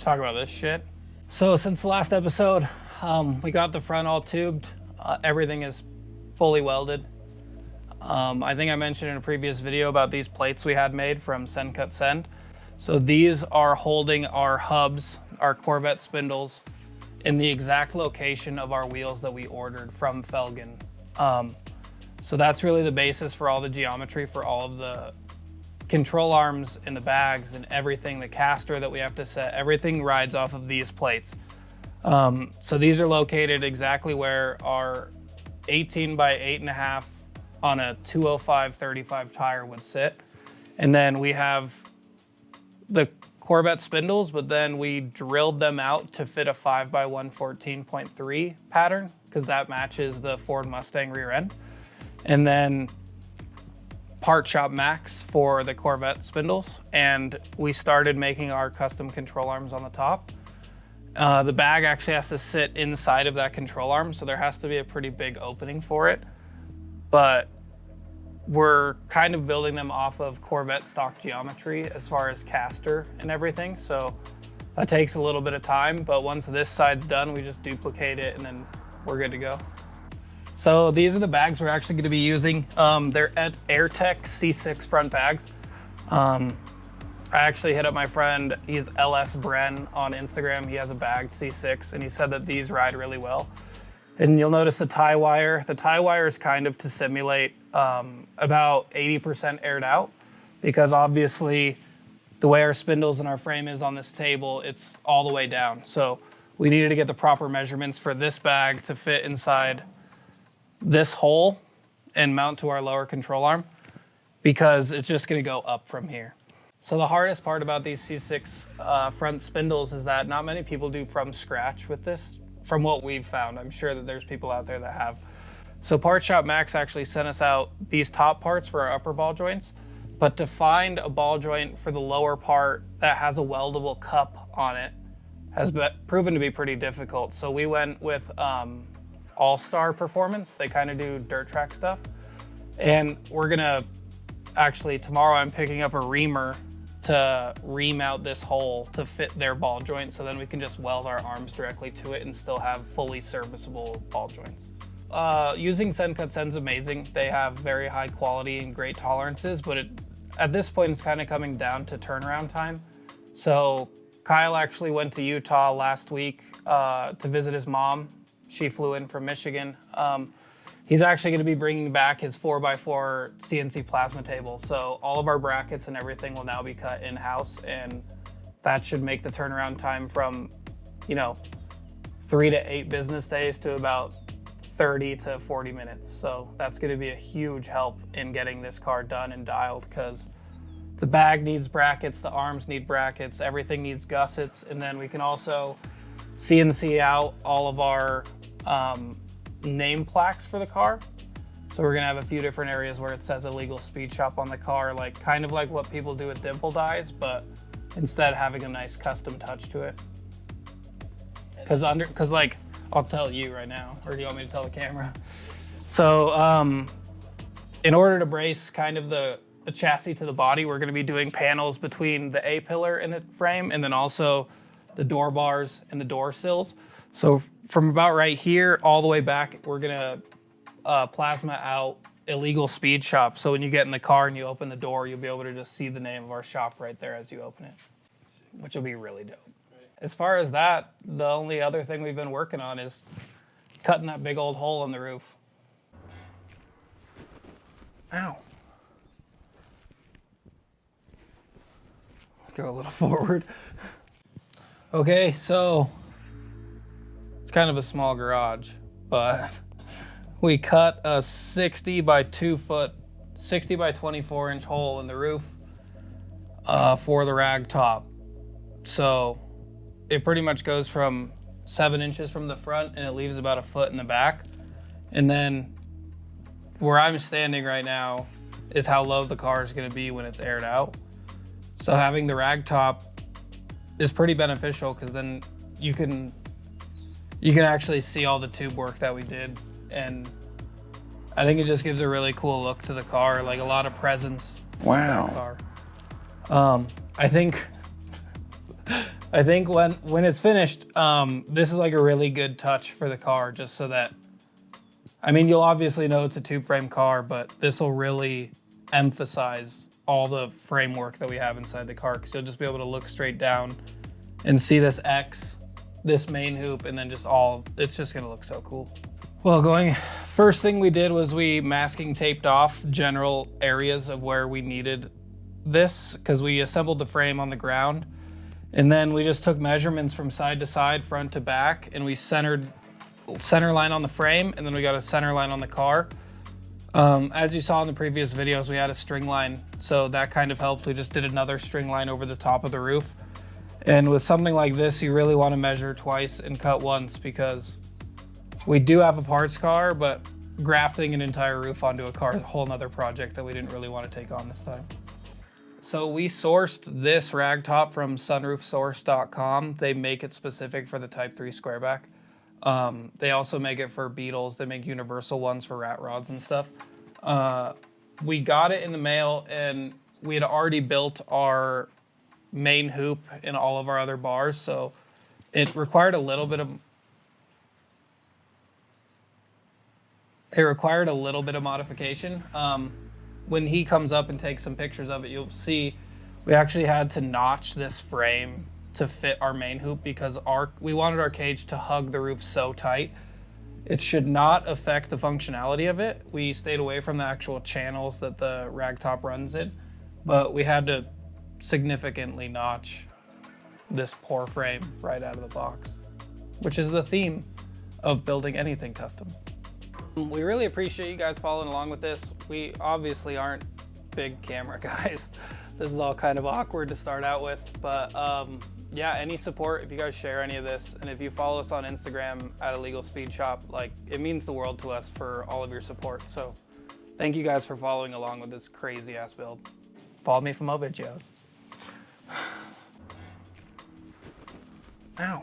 talk about this shit. So since the last episode, we got the front all tubed. Everything is fully welded. I think I mentioned in a previous video about these plates we had made from Send Cut Send. So these are holding our hubs, our Corvette spindles, in the exact location of our wheels that we ordered from Felgen. So that's really the basis for all the geometry for all of the control arms and the bags and everything, the caster that we have to set, everything rides off of these plates. So these are located exactly where our 18 by 8.5 on a 205/35 tire would sit. And then we have the Corvette spindles, but then we drilled them out to fit a 5 by 114.3 pattern because that matches the Ford Mustang rear end. And then Part Shop Max for the Corvette spindles. And we started making our custom control arms on the top. The bag actually has to sit inside of that control arm, so there has to be a pretty big opening for it. But we're kind of building them off of Corvette stock geometry as far as caster and everything. So that takes a little bit of time, but once this side's done, we just duplicate it and then we're good to go. So these are the bags we're actually gonna be using. They're at AirTech C6 front bags. I actually hit up my friend, he's LS Bren on Instagram. He has a bagged C6 and he said that these ride really well. And you'll notice the tie wire. The tie wire is kind of to simulate about 80% aired out, because obviously the way our spindles and our frame is on this table, it's all the way down. So we needed to get the proper measurements for this bag to fit inside this hole and mount to our lower control arm, because it's just gonna go up from here. So the hardest part about these C6 front spindles is that not many people do from scratch with this, from what we've found. I'm sure that there's people out there that have. So Part Shop Max actually sent us out these top parts for our upper ball joints, but to find a ball joint for the lower part that has a weldable cup on it has been proven to be pretty difficult. So we went with All-Star Performance. They kind of do dirt track stuff. And we're gonna, actually tomorrow I'm picking up a reamer to ream out this hole to fit their ball joint, so then we can just weld our arms directly to it and still have fully serviceable ball joints. Using Send Cut Send's amazing. They have very high quality and great tolerances, but at this point it's kind of coming down to turnaround time. So Kyle actually went to Utah last week to visit his mom. She flew in from Michigan. He's actually going to be bringing back his 4x4 CNC plasma table. So all of our brackets and everything will now be cut in-house, and that should make the turnaround time from, 3 to 8 business days to about 30 to 40 minutes. So that's going to be a huge help in getting this car done and dialed, because the bag needs brackets, the arms need brackets, everything needs gussets, and then we can also CNC out all of our name plaques for the car. So we're gonna have a few different areas where it says Illegal Speed Shop on the car, like kind of like what people do with dimple dies, but instead having a nice custom touch to it. Cause like, I'll tell you right now, or do you want me to tell the camera? So in order to brace kind of the chassis to the body, we're gonna be doing panels between the A-pillar and the frame, and then also the door bars and the door sills. So from about right here all the way back, we're gonna plasma out Illegal Speed Shop. So when you get in the car and you open the door, you'll be able to just see the name of our shop right there as you open it, which will be really dope. As far as that, the only other thing we've been working on is cutting that big old hole in the roof. Ow. Go a little forward. Okay, so it's kind of a small garage, but we cut a 60 by 2 foot, 60 by 24 inch hole in the roof for the Ragtop. So it pretty much goes from 7 inches from the front and it leaves about a foot in the back. And then where I'm standing right now is how low the car is gonna be when it's aired out. So having the Ragtop is pretty beneficial, because then you can actually see all the tube work that we did, and I think it just gives a really cool look to the car, like a lot of presence. Wow. To the car. I think I think when it's finished, this is like a really good touch for the car, just so that, I mean, you'll obviously know it's a tube frame car, but this will really emphasize all the framework that we have inside the car, because you'll just be able to look straight down and see this X, this main hoop, and then just it's just gonna look so cool. Well, first thing we did was we masking taped off general areas of where we needed this, because we assembled the frame on the ground. And then we just took measurements from side to side, front to back, and we centered center line on the frame, and then we got a center line on the car. As you saw in the previous videos, we had a string line, so that kind of helped. We just did another string line over the top of the roof. And with something like this, you really want to measure twice and cut once, because we do have a parts car, but grafting an entire roof onto a car is a whole nother project that we didn't really want to take on this time. So we sourced this Ragtop from sunroofsource.com. They make it specific for the Type 3 Squareback. They also make it for Beetles. They make universal ones for rat rods and stuff. We got it in the mail, and we had already built our main hoop in all of our other bars, so it required a little bit of modification. When he comes up and takes some pictures of it, you'll see we actually had to notch this frame to fit our main hoop, because we wanted our cage to hug the roof so tight. It should not affect the functionality of it. We stayed away from the actual channels that the Ragtop runs in, but we had to significantly notch this poor frame right out of the box, which is the theme of building anything custom. We really appreciate you guys following along with this. We obviously aren't big camera guys. This is all kind of awkward to start out with, but yeah, any support if you guys share any of this, and if you follow us on Instagram at illegalspeedshop, like, it means the world to us for all of your support. So thank you guys for following along with this crazy ass build. Follow me for more videos. Ow.